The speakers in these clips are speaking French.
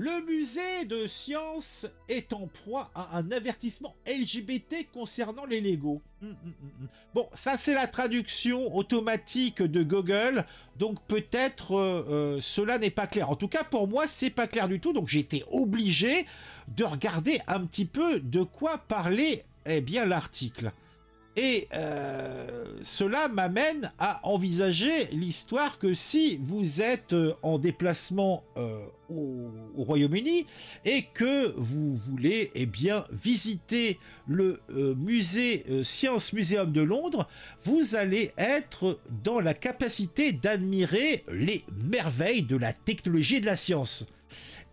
Le musée de sciences est en proie à un avertissement LGBT concernant les Lego. Bon, ça c'est la traduction automatique de Google, donc peut-être cela n'est pas clair. En tout cas pour moi c'est pas clair du tout, donc j'ai été obligé de regarder un petit peu de quoi parlait bien l'article. Et cela m'amène à envisager l'histoire que si vous êtes en déplacement au Royaume-Uni et que vous voulez bien visiter le musée Science Museum de Londres, vous allez être dans la capacité d'admirer les merveilles de la technologie et de la science.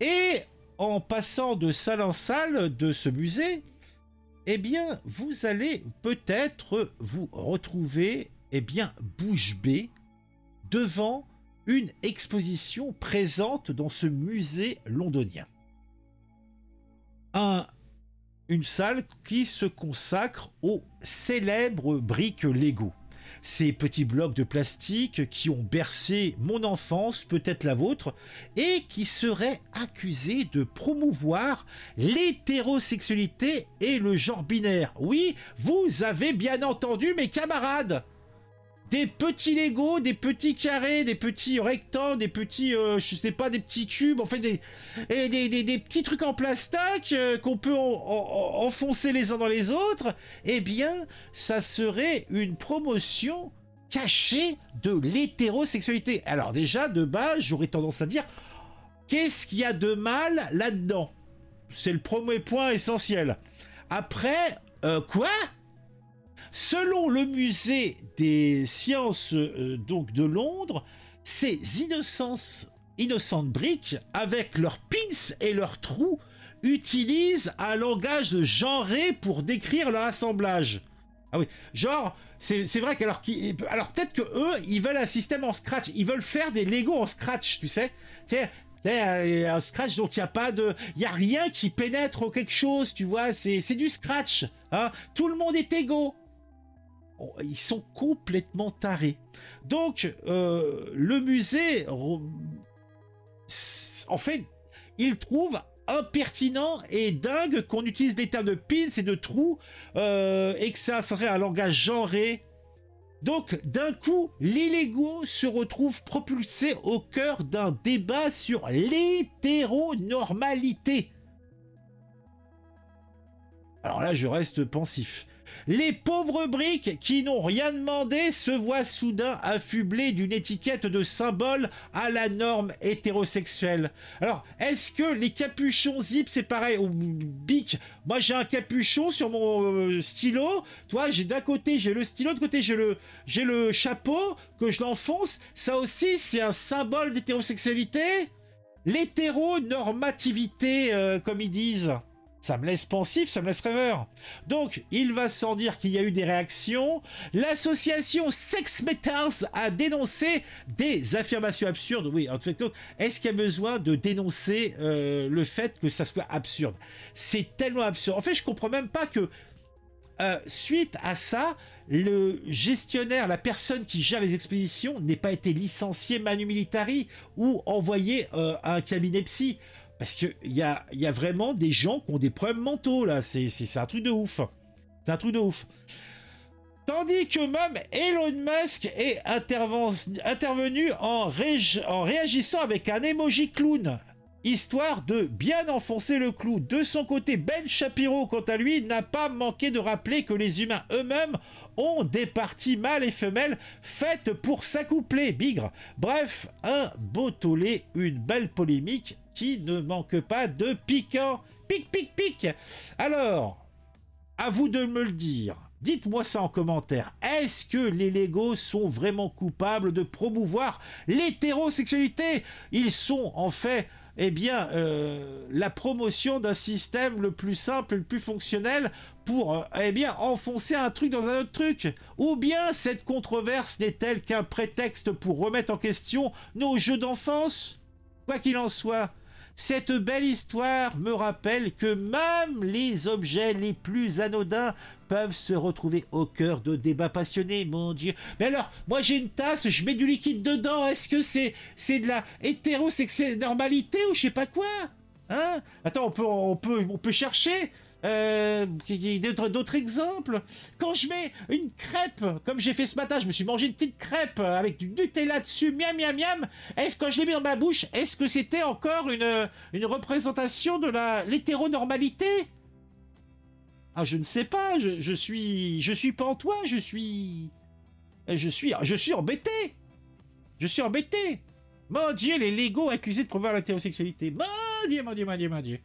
Et en passant de salle en salle de ce musée, eh bien, vous allez peut-être vous retrouver, bouche bée, devant une exposition présente dans ce musée londonien. Une salle qui se consacre aux célèbres briques Lego. Ces petits blocs de plastique qui ont bercé mon enfance, peut-être la vôtre, et qui seraient accusés de promouvoir l'hétérosexualité et le genre binaire. Oui, vous avez bien entendu, mes camarades. Des petits Lego, des petits carrés, des petits rectangles, des petits, je sais pas, des petits cubes, en fait des petits trucs en plastoc qu'on peut enfoncer les uns dans les autres, eh bien, ça serait une promotion cachée de l'hétérosexualité. Alors déjà, de base, j'aurais tendance à dire, qu'est-ce qu'il y a de mal là-dedans? C'est le premier point essentiel. Après, quoi? Selon le musée des sciences donc de Londres, ces innocentes briques, avec leurs pins et leurs trous, utilisent un langage genré pour décrire leur assemblage. Ah oui, genre, c'est vrai qu'alors alors peut-être que eux, ils veulent un système en Scratch, ils veulent faire des Lego en Scratch, tu sais. Un Scratch, donc il y a rien qui pénètre quelque chose, tu vois, c'est du Scratch, hein. Tout le monde est égaux. Ils sont complètement tarés. Donc, le musée, en fait, il trouve impertinent et dingue qu'on utilise des termes de pins et de trous et que ça serait un langage genré. Donc, d'un coup, les Lego se retrouvent propulsés au cœur d'un débat sur l'hétéronormalité. Alors là, je reste pensif. Les pauvres briques qui n'ont rien demandé se voient soudain affublées d'une étiquette de symbole à la norme hétérosexuelle. Alors, est-ce que les capuchons zip, c'est pareil? Ou bic, moi j'ai un capuchon sur mon stylo, toi d'un côté j'ai le stylo, de côté j'ai le chapeau, que je l'enfonce, ça aussi c'est un symbole d'hétérosexualité? L'hétéronormativité, comme ils disent. Ça me laisse pensif, ça me laisse rêveur. Donc, il va sans dire qu'il y a eu des réactions. L'association Sex Metals a dénoncé des affirmations absurdes. Oui, en fait, est-ce qu'il y a besoin de dénoncer le fait que ça soit absurde? C'est tellement absurde. En fait, je comprends même pas que, suite à ça, le gestionnaire, la personne qui gère les expéditions, n'ait pas été licencié manu militari ou envoyé à un cabinet psy. Parce qu'il y a vraiment des gens qui ont des problèmes mentaux, là. C'est un truc de ouf. C'est un truc de ouf. Tandis que même Elon Musk est intervenu en réagissant avec un emoji clown, histoire de bien enfoncer le clou. De son côté, Ben Shapiro, quant à lui, n'a pas manqué de rappeler que les humains eux-mêmes ont des parties mâles et femelles faites pour s'accoupler. Bigre. Bref, un beau tollé, une belle polémique qui ne manque pas de piquant. Pic, pic, pic. Alors, à vous de me le dire. Dites-moi ça en commentaire. Est-ce que les Lego sont vraiment coupables de promouvoir l'hétérosexualité? Ils sont en fait, la promotion d'un système le plus simple et le plus fonctionnel pour, enfoncer un truc dans un autre truc. Ou bien cette controverse n'est-elle qu'un prétexte pour remettre en question nos jeux d'enfance? Quoi qu'il en soit, cette belle histoire me rappelle que même les objets les plus anodins peuvent se retrouver au cœur de débats passionnés, mon Dieu. Mais alors, moi j'ai une tasse, je mets du liquide dedans, est-ce que c'est de la hétérosexualité normalité ou je sais pas quoi? Hein? Attends, on peut chercher d'autres exemples. Quand je mets une crêpe, comme j'ai fait ce matin, je me suis mangé une petite crêpe avec du Nutella dessus, miam miam miam. Est-ce que je l'ai mis dans ma bouche, est-ce que c'était encore une représentation de l'hétéronormalité? Ah, je ne sais pas. Je suis pantois. Je suis embêté. Je suis embêté. Mon Dieu, les Lego accusés de promouvoir l'hétérosexualité. Mon Dieu, mon Dieu, mon Dieu, mon Dieu.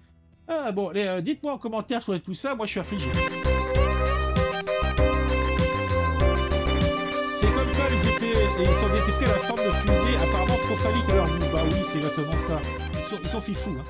Ah bon, dites-moi en commentaire sur tout ça, moi je suis affligé. C'est comme quand ils s'en étaient pris à la forme de fusée, apparemment trop phallique à leur goût. Bah oui, c'est exactement ça. Ils sont fifous, hein.